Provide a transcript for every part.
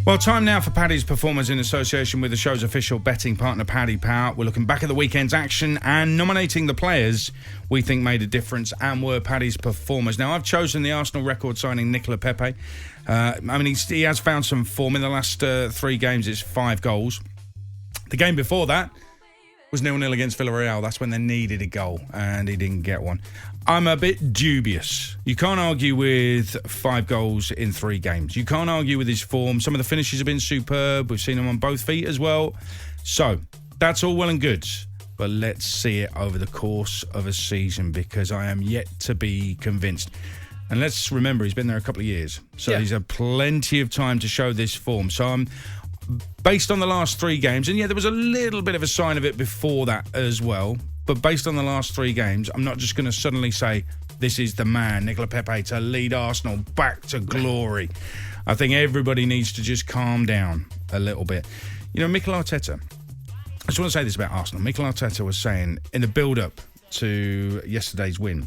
Well, time now for Paddy's performance in association with the show's official betting partner, Paddy Power. We're looking back at the weekend's action and nominating the players we think made a difference and were Paddy's performers. Now, I've chosen the Arsenal record signing Nico Pepe. He has found some form in the last 3 games. It's 5 goals. The game before that was 0-0 against Villarreal. That's when they needed a goal, and he didn't get one. I'm a bit dubious. You can't argue with 5 goals in 3 games. You can't argue with his form. Some of the finishes have been superb. We've seen him on both feet as well. So, that's all well and good. But let's see it over the course of a season, because I am yet to be convinced. And let's remember, he's been there a couple of years. So he's had plenty of time to show this form. So I'm... based on the last 3 games, and there was a little bit of a sign of it before that as well, but based on the last 3 games, I'm not just going to suddenly say, this is the man, Nico Pepe, to lead Arsenal back to glory. I think everybody needs to just calm down a little bit. Mikel Arteta, I just want to say this about Arsenal. Mikel Arteta was saying, in the build-up to yesterday's win,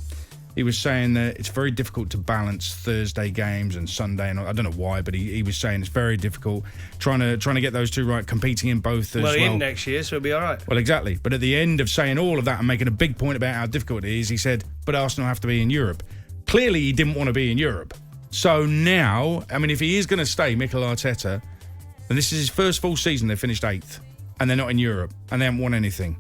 he was saying that it's very difficult to balance Thursday games and Sunday, and I don't know why, but he was saying it's very difficult trying to get those 2 right, competing in both as well. Well, in next year, so it'll be all right. Well, exactly. But at the end of saying all of that and making a big point about how difficult it is, he said, but Arsenal have to be in Europe. Clearly, he didn't want to be in Europe. So now, if he is going to stay, Mikel Arteta, and this is his first full season, they finished 8th, and they're not in Europe, and they haven't won anything.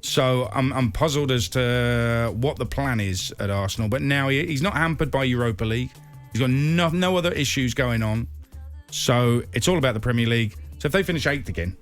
So I'm puzzled as to what the plan is at Arsenal. But now he's not hampered by Europa League. He's got no other issues going on. So it's all about the Premier League. So if they finish 8th again...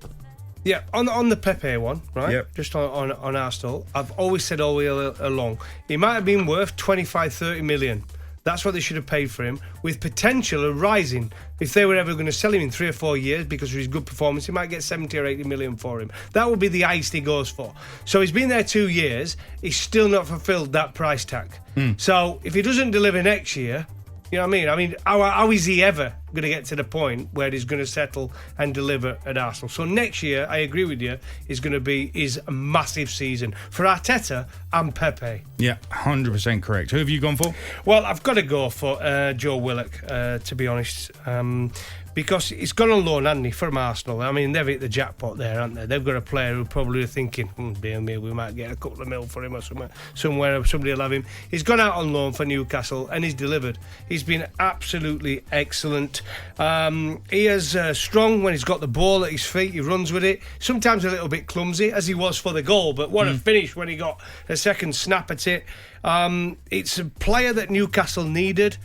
Yeah, on the Pepe one, right? Yep. Just on Arsenal, I've always said all along, he might have been worth 25-30 million. That's what they should have paid for him, with potential of rising. If they were ever going to sell him in 3 or 4 years because of his good performance, he might get 70 or 80 million for him. That would be the highest he goes for. So he's been there 2 years. He's still not fulfilled that price tag. So if he doesn't deliver next year, you know what I mean? How is he ever going to get to the point where he's going to settle and deliver at Arsenal? So next year, I agree with you, is going to be his massive season for Arteta and Pepe. Yeah, 100% correct. Who have you gone for? Well, I've got to go for Joe Willock, to be honest, because he's gone on loan, hasn't he, from Arsenal. They've hit the jackpot there, haven't they? They've got a player who probably are thinking, dear me, we might get a couple of mil for him or somewhere somebody will have him. He's gone out on loan for Newcastle and he's delivered. He's been absolutely excellent. He is strong when he's got the ball at his feet. He runs with it. Sometimes a little bit clumsy, as he was for the goal, but what a finish when he got a second snap at it. It's a player that Newcastle needed.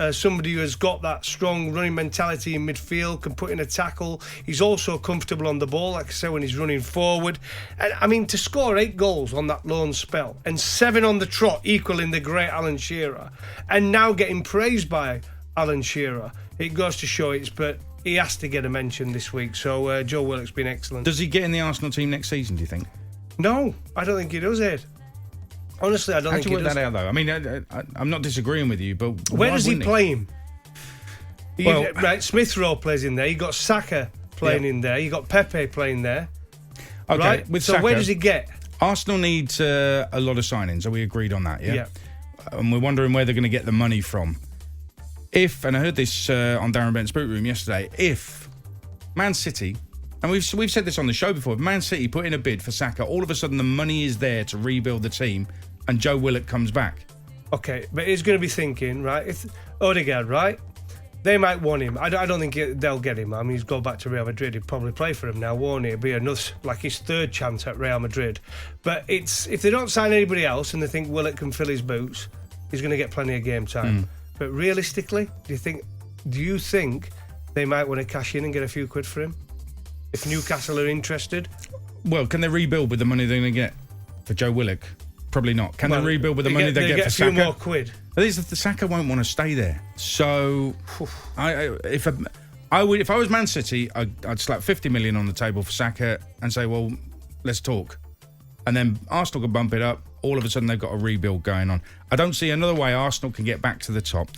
Somebody who has got that strong running mentality in midfield, can put in a tackle. He's also comfortable on the ball, like I say, when he's running forward. And to score 8 goals on that loan spell and 7 on the trot, equaling the great Alan Shearer, and now getting praised by Alan Shearer, it goes to show but he has to get a mention this week. So Joe Willock's been excellent. Does he get in the Arsenal team next season, do you think? No, I don't think he does, Ed. Honestly, I don't think he does. How do you work that out, though? I'm not disagreeing with you, but where does he play him? Well, right, Smith Rowe plays in there. You got Saka playing in there. You got Pepe playing there. Okay, right? with so Saka, where does he get? Arsenal needs a lot of signings. Are we agreed on that? Yeah. And we're wondering where they're going to get the money from. And I heard this on Darren Bent's Boot Room yesterday, if Man City, and we've said this on the show before, if Man City put in a bid for Saka, all of a sudden the money is there to rebuild the team, and Joe Willock comes back. Okay, but he's going to be thinking, right, if Odegaard, right, they might want him. I don't think they'll get him. He's gone back to Real Madrid. He'll probably play for him now, won't he? It'll be another, like his 3rd chance at Real Madrid. But if they don't sign anybody else and they think Willock can fill his boots, he's going to get plenty of game time. But realistically, do you think they might want to cash in and get a few quid for him? If Newcastle are interested? Well, can they rebuild with the money they're going to get for Joe Willock? Probably not. Can they rebuild with the money they get for Saka? A few more quid. The Saka won't want to stay there. So, if I was Man City, I'd slap 50 million on the table for Saka and say, well, let's talk. And then Arsenal could bump it up. All of a sudden, they've got a rebuild going on. I don't see another way Arsenal can get back to the top.